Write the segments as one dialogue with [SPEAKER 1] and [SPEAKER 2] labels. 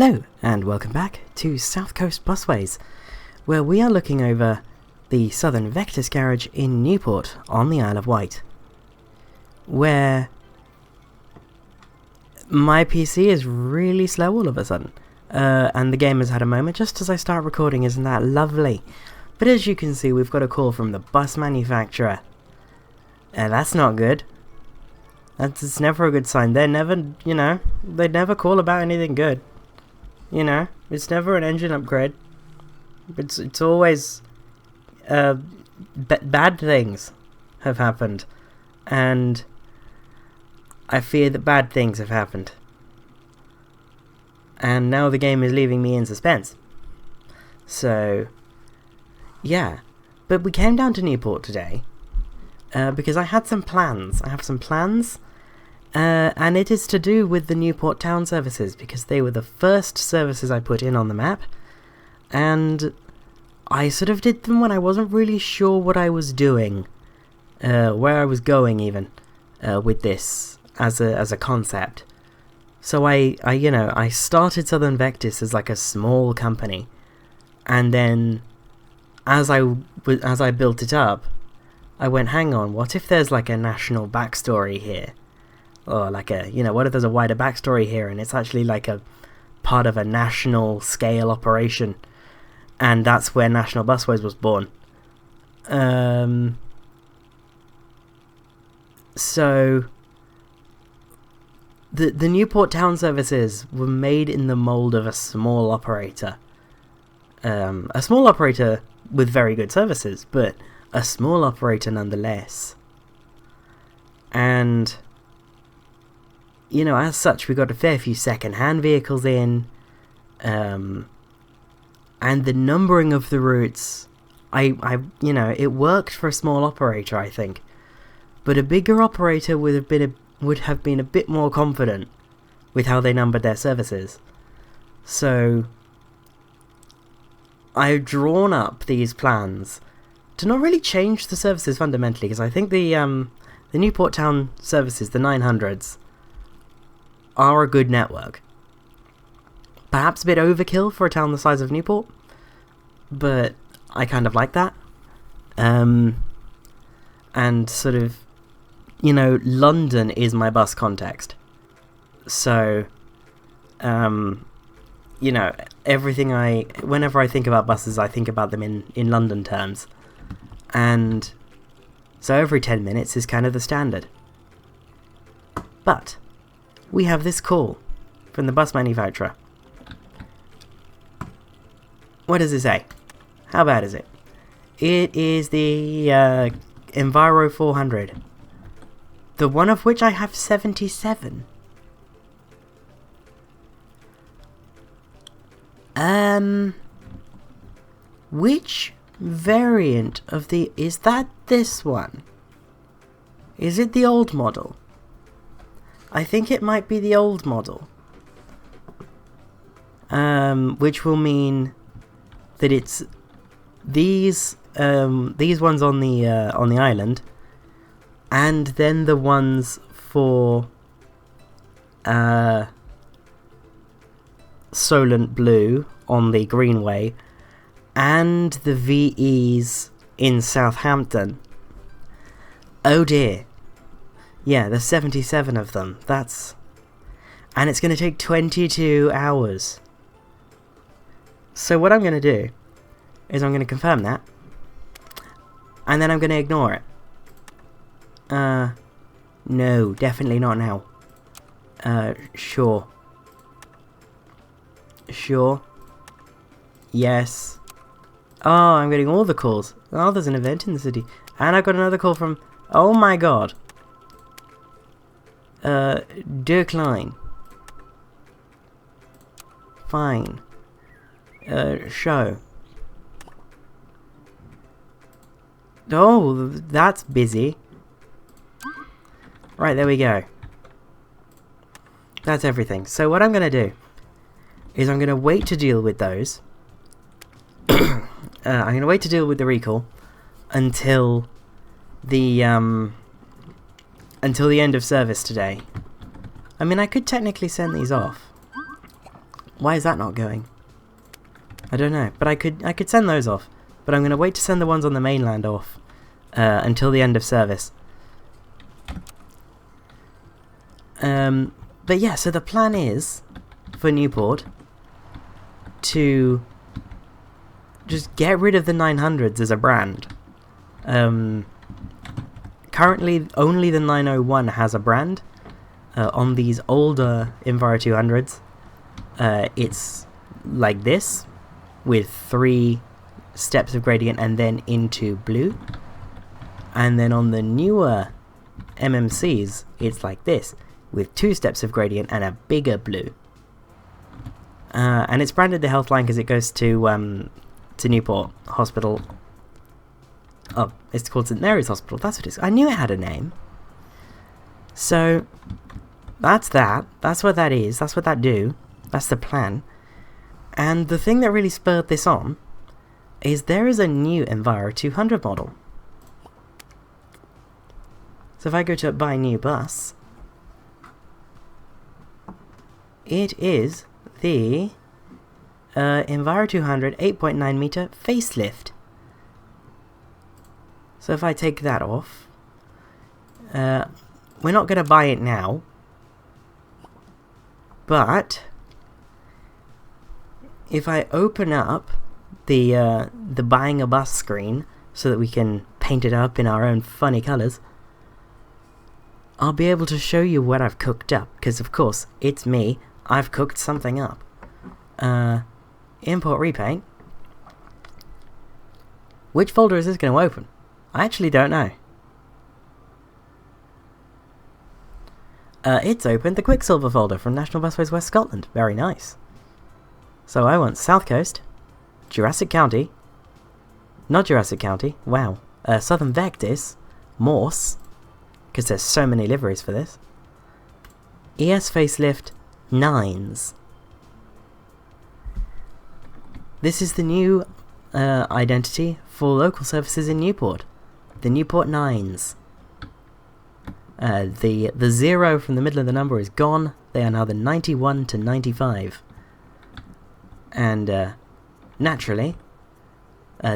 [SPEAKER 1] Hello and welcome back to South Coast Busways, where we are looking over the Southern Vectis garage in Newport on the Isle of Wight, where my PC is really slow all of a sudden, and the game has had a moment just as I start recording. Isn't that lovely? But as you can see, we've got a call from the bus manufacturer, and that's not good. It's never a good sign. They're never, they never call about anything good. It's never an engine upgrade. It's always bad things have happened, and I fear that bad things have happened. And now the game is leaving me in suspense. So, yeah. But we came down to Newport today because I had some plans. I have some plans. And it is to do with the Newport town services, because they were the first services I put in on the map, and I sort of did them when I wasn't really sure what I was doing, where I was going even, with this as a concept. So I started Southern Vectis as like a small company, and then as I built it up, I went, hang on, what if there's like a national backstory here? Or like what if there's a wider backstory here and it's actually like a part of a national scale operation, and that's where National Busways was born. So the Newport town services were made in the mold of a small operator. A small operator with very good services, but a small operator nonetheless. And as such, we got a fair few second-hand vehicles in, and the numbering of the routes, it worked for a small operator, I think, but a bigger operator would have been a bit more confident with how they numbered their services. So I've drawn up these plans to not really change the services fundamentally, because I think the Newport town services, the 900s, are a good network. Perhaps a bit overkill for a town the size of Newport, but I kind of like that. And sort of, London is my bus context. So, whenever I think about buses, I think about them in London terms. And so every 10 minutes is kind of the standard. But we have this call from the bus manufacturer. What does it say? How bad is it? It is the Enviro 400. The one of which I have 77. Which variant of the... Is that this one? Is it the old model? I think it might be the old model, which will mean that it's these ones on the island, and then the ones for Solent Blue on the Greenway, and the VEs in Southampton. Oh dear. Yeah, there's 77 of them. And it's going to take 22 hours. So what I'm going to do is I'm going to confirm that, and then I'm going to ignore it. No, definitely not now. Sure. Yes. Oh, I'm getting all the calls. Oh, there's an event in the city. And I got another call from... Oh my god. Decline. Fine. Show. Oh, that's busy. Right, there we go. That's everything. So what I'm going to do is I'm going to wait to deal with those. I'm going to wait to deal with the recall until the end of service today. I mean, I could technically send these off. Why is that not going? I don't know, but I could send those off. But I'm going to wait to send the ones on the mainland off until the end of service. But yeah, so the plan is for Newport to just get rid of the 900s as a brand. Currently, only the 901 has a brand. On these older Enviro 200s, it's like this, with 3 steps of gradient and then into blue. And then on the newer MMCs, it's like this, with 2 steps of gradient and a bigger blue. And it's branded the Health line because it goes to Newport Hospital. Oh, it's called St Mary's Hospital, that's what it is. I knew it had a name. So, that's that. That's what that is. That's what that do. That's the plan. And the thing that really spurred this on is there is a new Enviro 200 model. So if I go to buy new bus, it is the Enviro 200 8.9 meter facelift. So if I take that off, we're not going to buy it now, but if I open up the buying a bus screen so that we can paint it up in our own funny colours, I'll be able to show you what I've cooked up, because of course, it's me, I've cooked something up. Import repaint. Which folder is this going to open? I actually don't know. It's opened the Quicksilver folder from National Busways West Scotland. Very nice. So I want South Coast, Jurassic County, not Jurassic County, wow, Southern Vectis, Morse, because there's so many liveries for this, ES Facelift, Nines. This is the new identity for local services in Newport, the NewportNines. The 0 from the middle of the number is gone, they are now the 91 to 95. And naturally,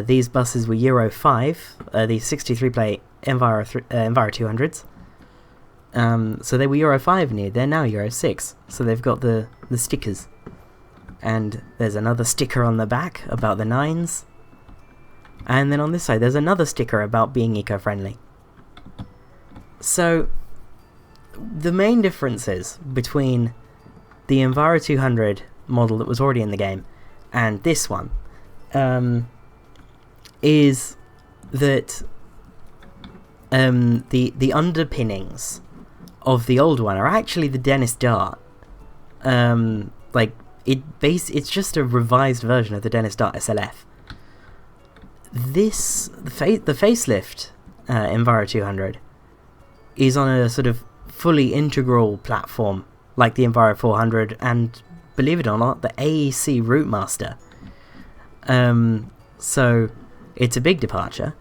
[SPEAKER 1] these buses were Euro 5, these 63-plate Enviro 200s. So they were Euro 5 new, they're now Euro 6. So they've got the stickers. And there's another sticker on the back about the 9s. And then on this side, there's another sticker about being eco-friendly. So, the main differences between the Enviro 200 model that was already in the game and this one is that the underpinnings of the old one are actually the Dennis Dart. It's just a revised version of the Dennis Dart SLF. The facelift Enviro 200 is on a sort of fully integral platform like the Enviro 400 and, believe it or not, the AEC Routemaster. So it's a big departure,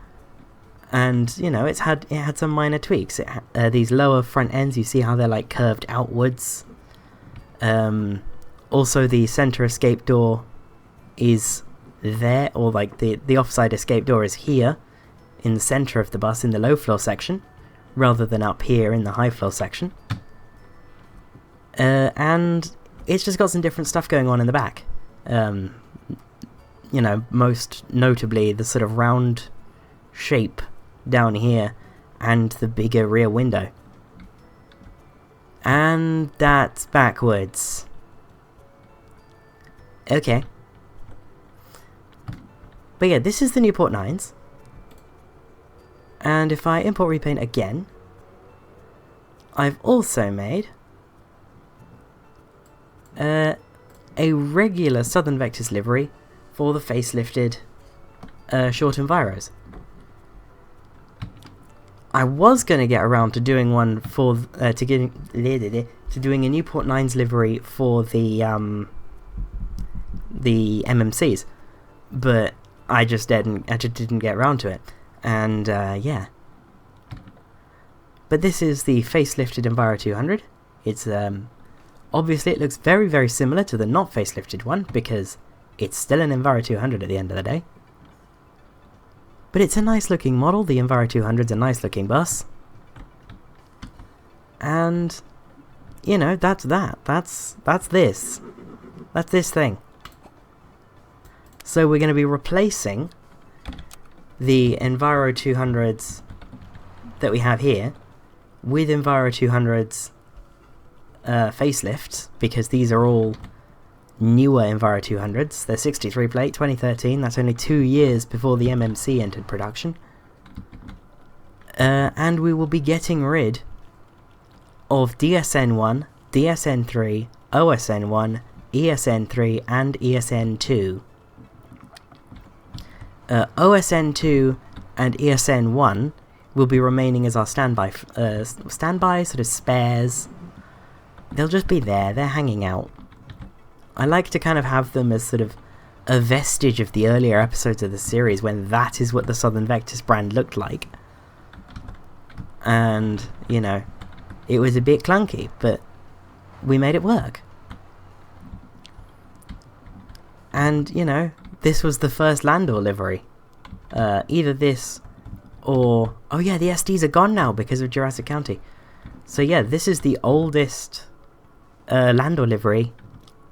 [SPEAKER 1] and you know it had some minor tweaks. These lower front ends, you see how they're like curved outwards. Also, the center escape door is there, or like the offside escape door is here in the center of the bus in the low floor section, rather than up here in the high floor section. And it's just got some different stuff going on in the back. You know, most notably the sort of round shape down here and the bigger rear window. And that's backwards. Okay. But yeah, this is the NewportNines. And if I import repaint again, I've also made a regular Southern Vectis livery for the facelifted short Enviros. I was going to get around to doing one for to doing a NewportNines livery for the MMCs, but I just didn't get around to it. And yeah. But this is the facelifted Enviro 200. It's Obviously it looks very, very similar to the not facelifted one, because it's still an Enviro 200 at the end of the day. But it's a nice looking model. The Enviro 200's a nice looking bus. And, you know, that's that. That's this. That's this thing. So we're going to be replacing the Enviro 200s that we have here with Enviro 200s facelifts, because these are all newer Enviro 200s. They're 63 plate, 2013. That's only 2 years before the MMC entered production. And we will be getting rid of DSN1, DSN3, OSN1, ESN3 and ESN2. OSN2 and ESN1 will be remaining as our standby sort of spares. They'll just be there, they're hanging out. I like to kind of have them as sort of a vestige of the earlier episodes of the series, when that is what the Southern Vectis brand looked like. And, you know, it was a bit clunky, but we made it work. And, you know, this was the first Landor livery. Either this or... Oh yeah, the SDs are gone now because of Jurassic County. So yeah, this is the oldest Landor livery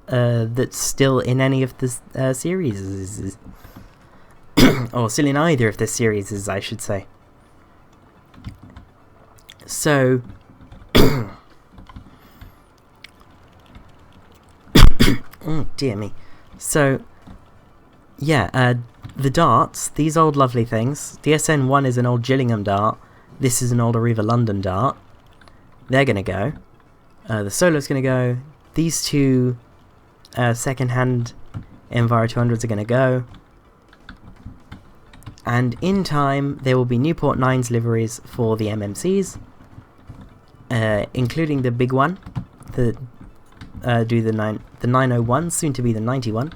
[SPEAKER 1] that's still in any of the series. Or still in either of the series, I should say. So... oh, dear me. So, yeah, the darts, these old lovely things. DSN1 is an old Gillingham dart. This is an old Arriva London dart. They're going to go. The Solo's going to go. These two second-hand Enviro 200s are going to go. And in time, there will be NewportNines liveries for the MMCs, including the big one, the 901, soon to be the 91,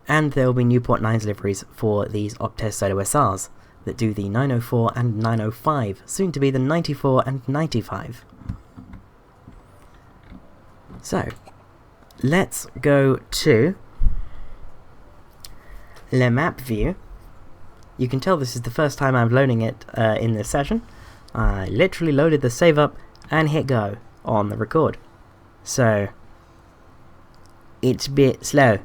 [SPEAKER 1] and there will be NewportNines liveries for these Optes Solo SRs that do the 904 and 905, soon to be the 94 and 95. So, let's go to the map view. You can tell this is the first time I'm loading it in this session. I literally loaded the save up and hit go on the record. So, it's a bit slow.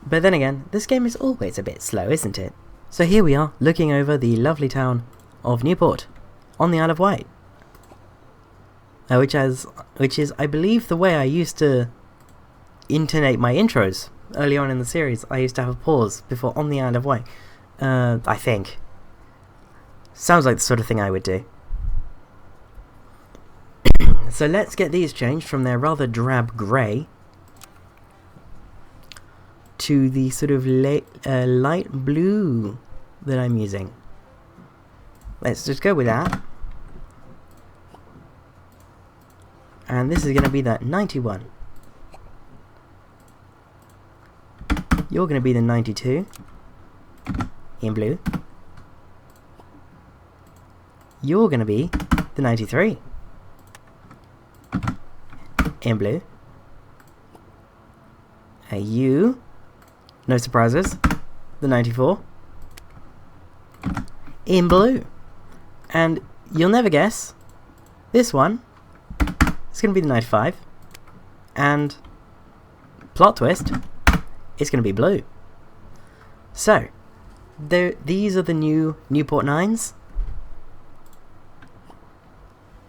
[SPEAKER 1] But then again, this game is always a bit slow, isn't it? So here we are, looking over the lovely town of Newport, on the Isle of Wight. Which is, I believe, the way I used to intonate my intros early on in the series. I used to have a pause before on the Isle of Wight. I think. Sounds like the sort of thing I would do. So let's get these changed from their rather drab grey to the sort of light blue that I'm using. Let's just go with that. And this is going to be that 91. You're going to be the 92 in blue. You're going to be the 93 in blue. You, no surprises, the 94 in blue. And you'll never guess, this one is going to be the 95, and plot twist, it's going to be blue. So, these are the new NewportNines.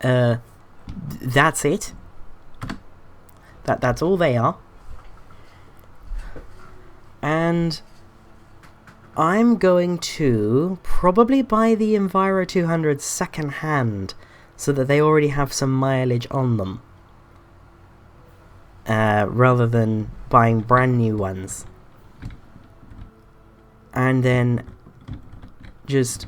[SPEAKER 1] That's it. That's all they are. And I'm going to probably buy the Enviro 200 second hand, so that they already have some mileage on them, rather than buying brand new ones. And then just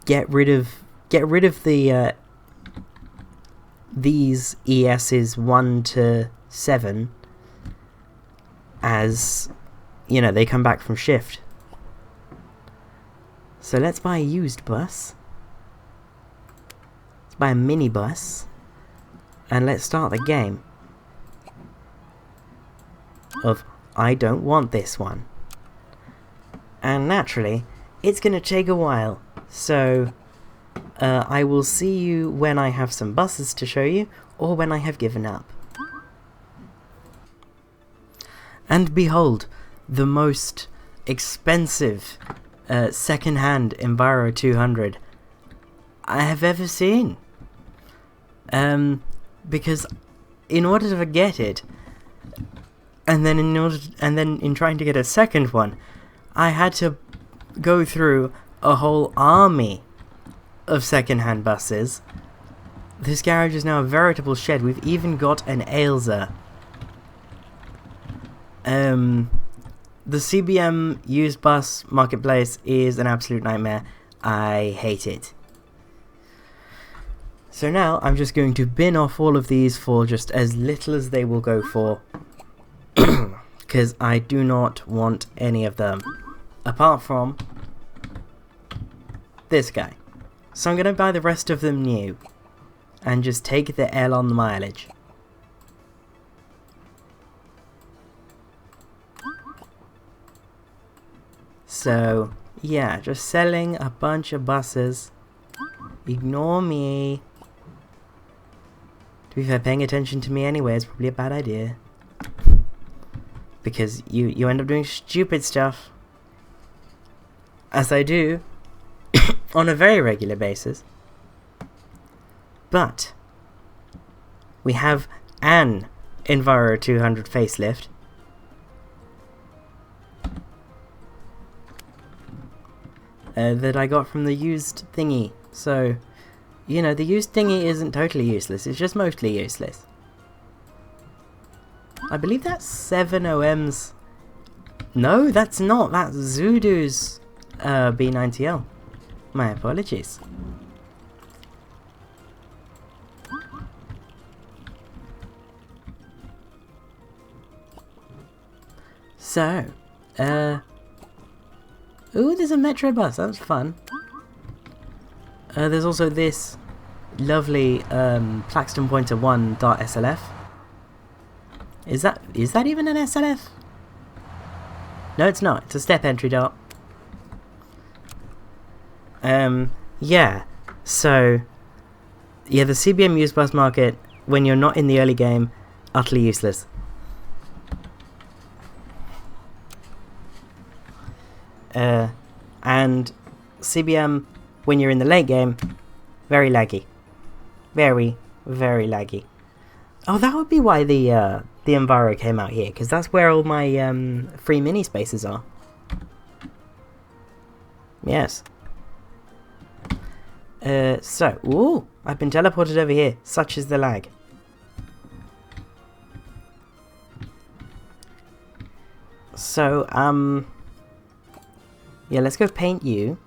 [SPEAKER 1] get rid of the these ESs 1 to 7, as you know, they come back from shift. So let's buy a used bus. Let's buy a minibus. And let's start the game of I don't want this one. And naturally, it's going to take a while. So, I will see you when I have some buses to show you, or when I have given up. And behold, the most expensive second-hand Enviro 200 I have ever seen. Because in order to get it, and then in trying to get a second one, I had to go through a whole army of second-hand buses. This garage is now a veritable shed. We've even got an Ailsa. The CBM used bus marketplace is an absolute nightmare. I hate it. So now I'm just going to bin off all of these for just as little as they will go for. Because I do not want any of them. Apart from this guy. So I'm going to buy the rest of them new. And just take the L on the mileage. So, yeah, just selling a bunch of buses. Ignore me. To be fair, paying attention to me anyway is probably a bad idea. Because you end up doing stupid stuff. As I do. On a very regular basis. But we have an Enviro 200 facelift. That I got from the used thingy. So, you know, the used thingy isn't totally useless, it's just mostly useless. I believe that's 7OM's. No, that's not. That's Zudu's B90L. My apologies. So, ooh, there's a metro bus. That's fun. There's also this lovely Plaxton Pointer 1 Dart SLF. Is that even an SLF? No, it's not. It's a step entry dart. Yeah. So, yeah, the CBM used bus market, when you're not in the early game, utterly useless. And CBM, when you're in the late game, very laggy. Very, very laggy. Oh, that would be why the Enviro came out here, because that's where all my free mini spaces are. Yes. So, ooh, I've been teleported over here. Such is the lag. So, yeah, let's go paint you.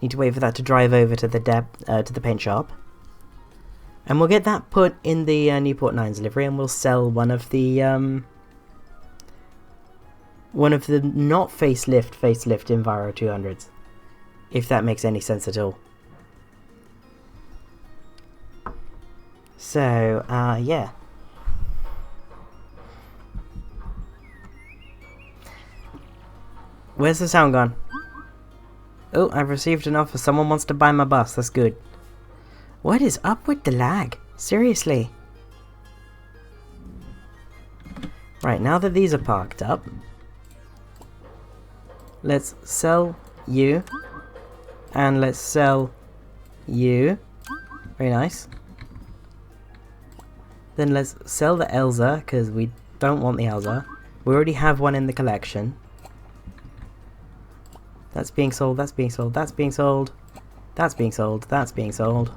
[SPEAKER 1] Need to wait for that to drive over to the paint shop. And we'll get that put in the NewportNines livery, and we'll sell one of the not facelift Enviro 200s. If that makes any sense at all. So, yeah. Where's the sound gone? Oh, I've received an offer. Someone wants to buy my bus. That's good. What is up with the lag? Seriously. Right, now that these are parked up, let's sell you. And let's sell you. Very nice. Then let's sell the Ailsa, because we don't want the Ailsa. We already have one in the collection. That's being sold, that's being sold, that's being sold. That's being sold, that's being sold.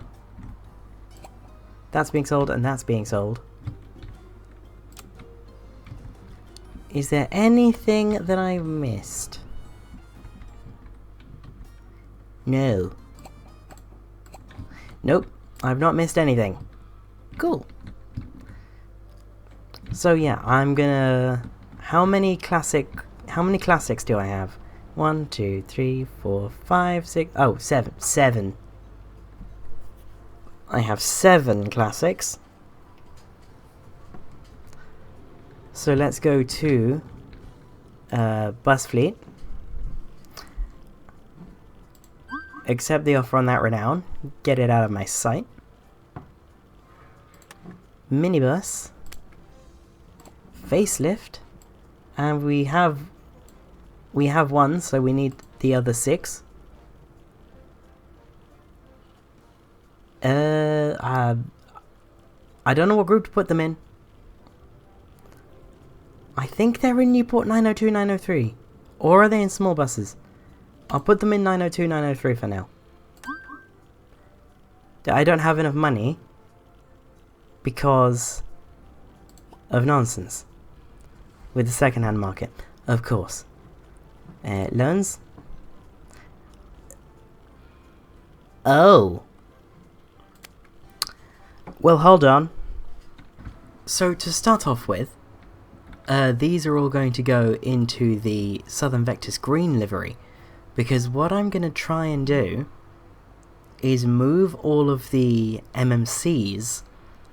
[SPEAKER 1] That's being sold, and that's being sold. Is there anything that I missed? No. Nope, I've not missed anything. Cool. So yeah, I'm gonna... How many classics do I have? 1, 2, 3, 4, 5, 6... Oh, 7. 7. I have 7 classics. So let's go to bus fleet. Accept the offer on that renown. Get it out of my sight. Minibus. Facelift. And we have 1, so we need the other 6. I don't know what group to put them in. I think they're in Newport 902, 903. Or are they in small buses? I'll put them in 902, 903 for now. I don't have enough money because of nonsense with the second-hand market, of course. Loans. Oh. Well, hold on. So to start off with, these are all going to go into the Southern Vectis green livery, because what I'm going to try and do is move all of the MMCs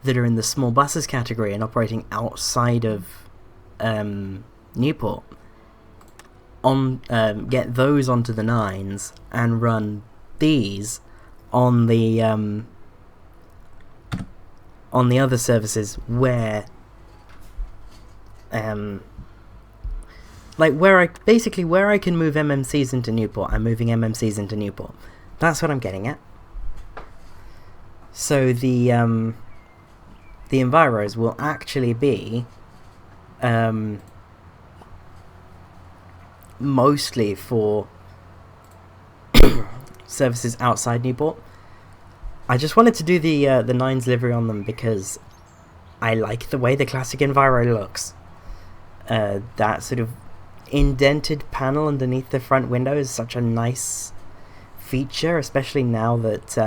[SPEAKER 1] that are in the small buses category and operating outside of Newport, get those onto the 9s and run these on the other services where where I can move MMCs into Newport, I'm moving MMCs into Newport. That's what I'm getting at. So the Enviros will actually be mostly for services outside Newport. I just wanted to do the 9s livery on them because I like the way the classic Enviro looks. That sort of indented panel underneath the front window is such a nice feature, especially now that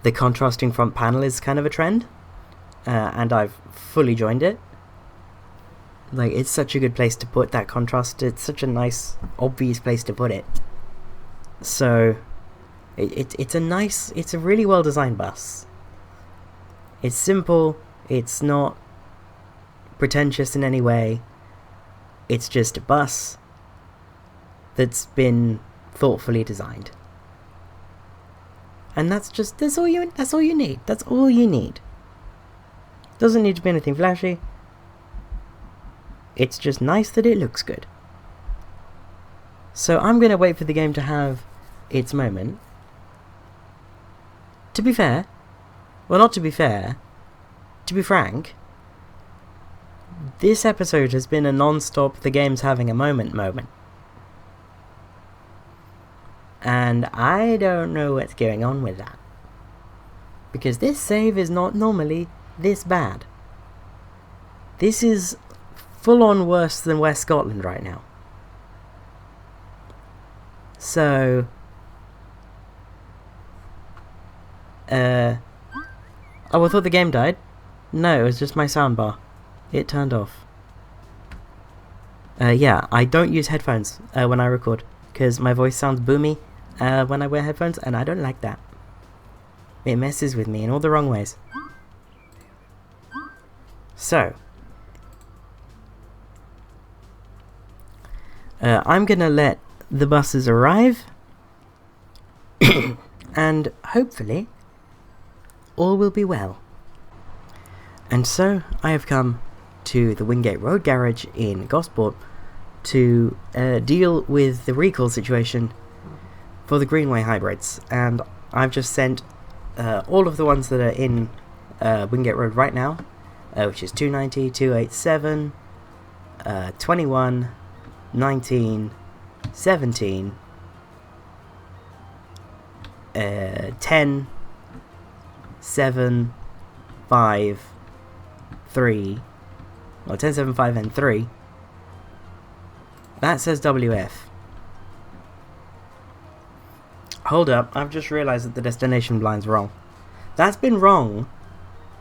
[SPEAKER 1] the contrasting front panel is kind of a trend, and I've fully joined it. Like, it's such a good place to put that contrast. It's such a nice, obvious place to put it. So it's a really well designed bus. It's simple. It's not pretentious in any way. It's just a bus that's been thoughtfully designed. And that's all you need. That's all you need. Doesn't need to be anything flashy. It's just nice that it looks good. So I'm going to wait for the game to have its moment. To be fair, well, not to be fair, to be frank, this episode has been a non-stop the game's having a moment. And I don't know what's going on with that. Because this save is not normally this bad. This is full-on worse than West Scotland right now. So oh, I thought the game died. No, it was just my soundbar. It turned off. Yeah, I don't use headphones when I record, because my voice sounds boomy when I wear headphones, and I don't like that. It messes with me in all the wrong ways. So, I'm gonna let the buses arrive, and hopefully all will be well. And so I have come to the Wingate Road Garage in Gosport to deal with the recall situation for the Greenway hybrids, and I've just sent all of the ones that are in Wingate Road right now, which is 290, 287, 21, 19, 17, 10, 7, 5, 3, well, 10, 7, 5, and 3. That says WF. Hold up, I've just realised that the destination blind's wrong. That's been wrong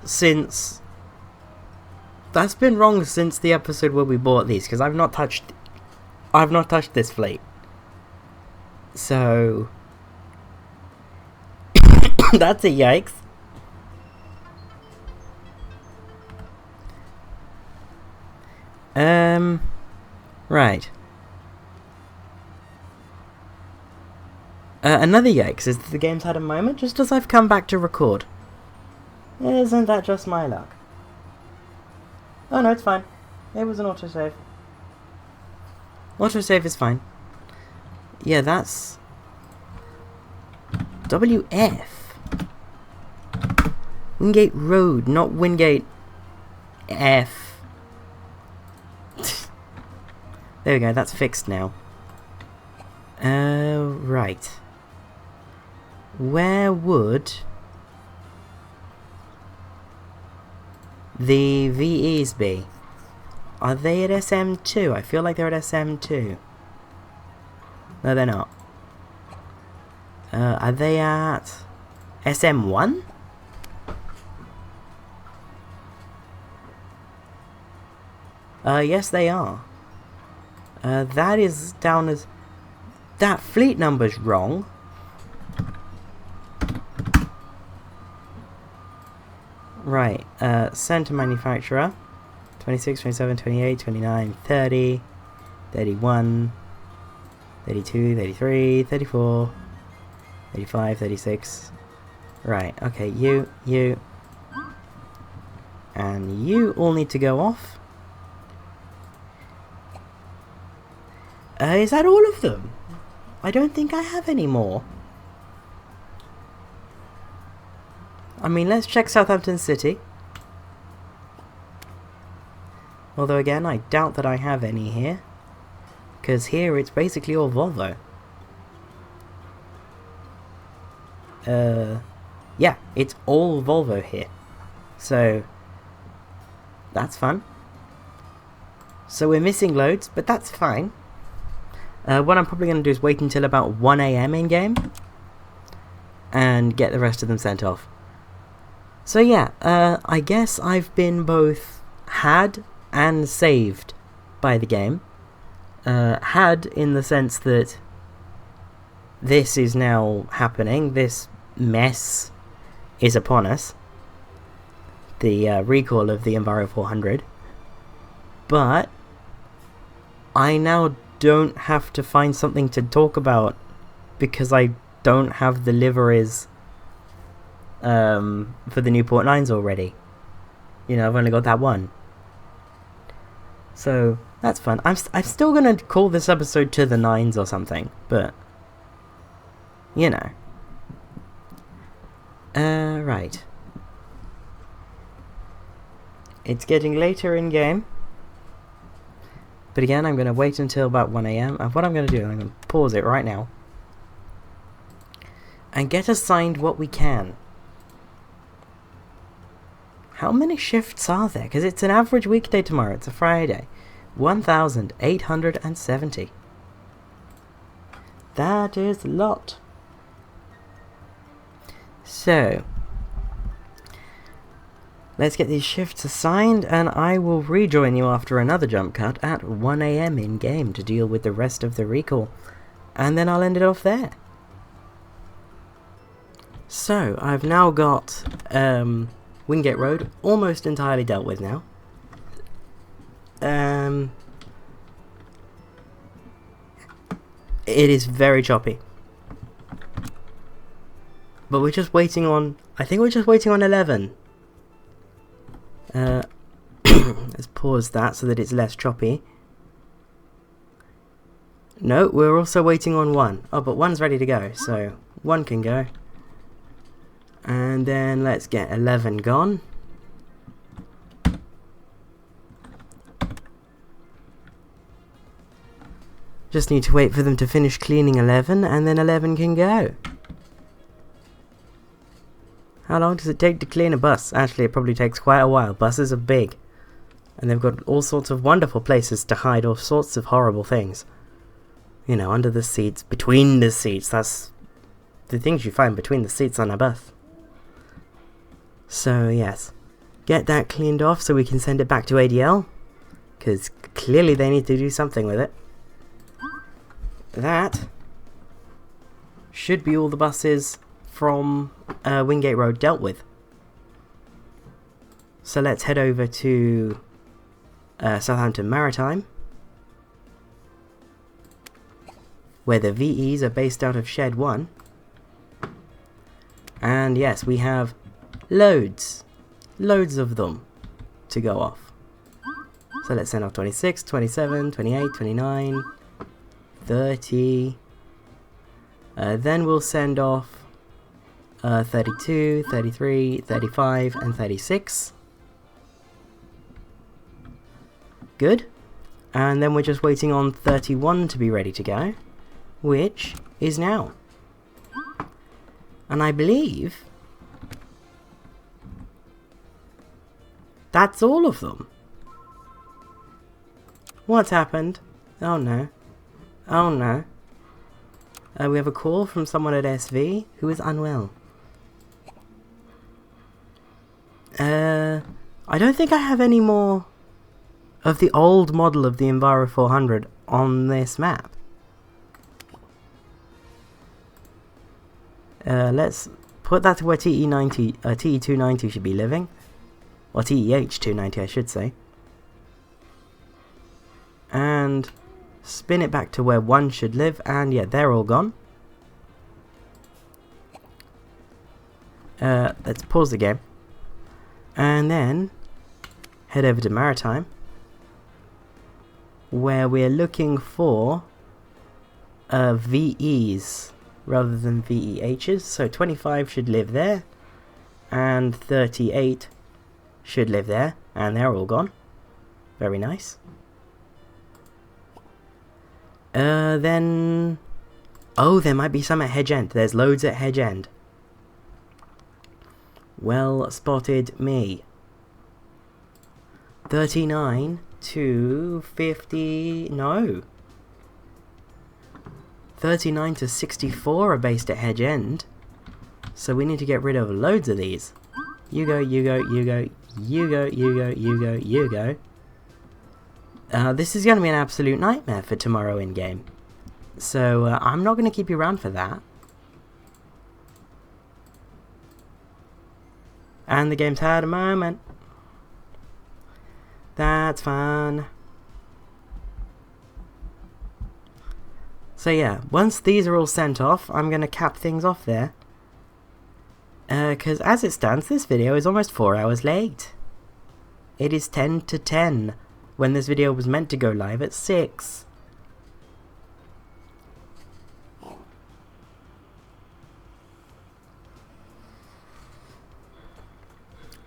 [SPEAKER 1] since the episode where we bought these, because I've not touched this fleet. So that's a yikes. Right. Another yikes is that the game's had a moment just as I've come back to record. Isn't that just my luck? Oh no, it's fine. It was an autosave. Autosave is fine. Yeah, that's... WF. Wingate Road, not Wingate F. There we go, that's fixed now. Right. Where would the VEs be? Are they at SM2? I feel like they're at SM2. No, they're not. Are they at SM1? Yes they are. That is down as... That fleet number's wrong. Right, center manufacturer. 26, 27, 28, 29, 30, 31, 32, 33, 34, 35, 36. Right, okay, you, and you all need to go off. Is that all of them? I don't think I have any more. I mean, let's check Southampton City. Although again, I doubt that I have any here. Because here it's basically all Volvo. Yeah, it's all Volvo here. So, that's fun. So we're missing loads, but that's fine. What I'm probably going to do is wait until about 1 AM in game. And get the rest of them sent off. So yeah, I guess I've been both had and saved by the game. Had in the sense that this is now happening, this mess is upon us. The recall of the Enviro 400. But I now don't have to find something to talk about because I don't have the liveries for the NewportNines already. You know, I've only got that one. So, that's fun. I'm still gonna call this episode To the Nines or something, but... You know. Right. It's getting later in game. But again, I'm gonna wait until about 1 AM, and what I'm gonna do, I'm gonna pause it right now. And get assigned what we can. How many shifts are there? Because it's an average weekday tomorrow. It's a Friday. 1,870. That is a lot. So, let's get these shifts assigned, and I will rejoin you after another jump cut at 1 AM in game to deal with the rest of the recall. And then I'll end it off there. So, I've now got Wingate Road almost entirely dealt with now. It is very choppy. But we're just waiting on... I think we're just waiting on 11. Let's pause that so that it's less choppy. No, we're also waiting on 1. Oh, but 1's ready to go, so 1 can go. And then let's get 11 gone. Just need to wait for them to finish cleaning 11, and then 11 can go. How long does it take to clean a bus? Actually, it probably takes quite a while. Buses are big. And they've got all sorts of wonderful places to hide all sorts of horrible things. You know, under the seats, between the seats. That's the things you find between the seats on a bus. So, yes. Get that cleaned off so we can send it back to ADL. Because clearly they need to do something with it. That should be all the buses from Wingate Road dealt with. So let's head over to Southampton Maritime, where the VEs are based out of Shed 1. And yes, we have loads of them to go off. So let's send off 26, 27, 28, 29, 30. Then we'll send off 32, 33, 35, and 36. Good. And then we're just waiting on 31 to be ready to go, which is now. And I believe that's all of them. What's happened? Oh no. Oh no. We have a call from someone at SV who is unwell. I don't think I have any more of the old model of the Enviro 400 on this map. Let's put that to where TE290 should be living. Or TEH290 I should say. And spin it back to where one should live, and yeah, they're all gone. Let's pause the game. And then head over to Maritime, where we're looking for VEs rather than VEHs. So 25 should live there, and 38 should live there, and they're all gone. Very nice. Then... oh, there might be some at Hedge End. There's loads at Hedge End. Well spotted me. 39 to 50... no. 39 to 64 are based at Hedge End. So we need to get rid of loads of these. You go, you go, you go, you go, you go, you go, you go. This is going to be an absolute nightmare for tomorrow in-game. So I'm not going to keep you around for that. And the game's had a moment. That's fun. So yeah, once these are all sent off, I'm going to cap things off there. Because as it stands, this video is almost 4 hours late. It is 10 to 10. When this video was meant to go live at 6.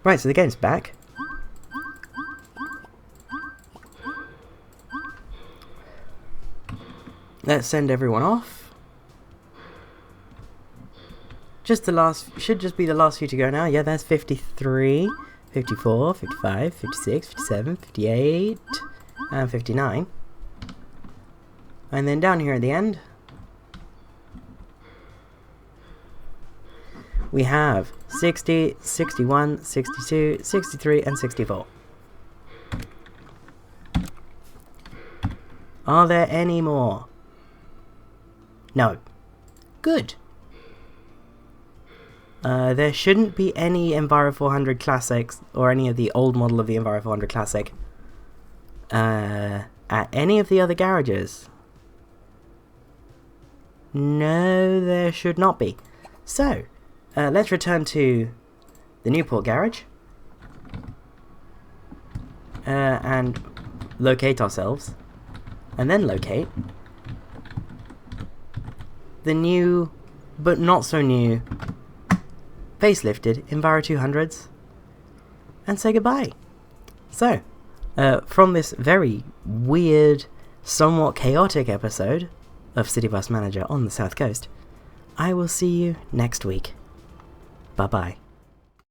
[SPEAKER 1] Right, so the game's back. Let's send everyone off. Just the last, should just be the last few to go now. Yeah, that's 53. 54, 55, 56, 57, 58, and 59. And then down here at the end, we have 60, 61, 62, 63, and 64. Are there any more? No. Good. There shouldn't be any Enviro 400 Classics, or any of the old model of the Enviro 400 Classic, at any of the other garages. No, there should not be. So, let's return to the Newport garage, and locate ourselves, and then locate the new, but not so new, facelifted Enviro 200s, and say goodbye. So, from this very weird, somewhat chaotic episode of City Bus Manager on the South Coast, I will see you next week. Bye bye.